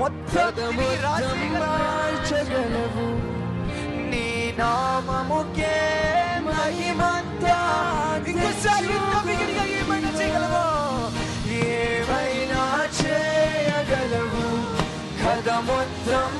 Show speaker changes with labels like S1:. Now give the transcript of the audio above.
S1: మొత్తం మార్చగలవు. నీ నామముకే మహిమంతా. ఇంకోసారి ఇంకా బిగినగా ఏమైనా చేయగలవు, ఏమైనా చేయగలవు. కథ మొత్తం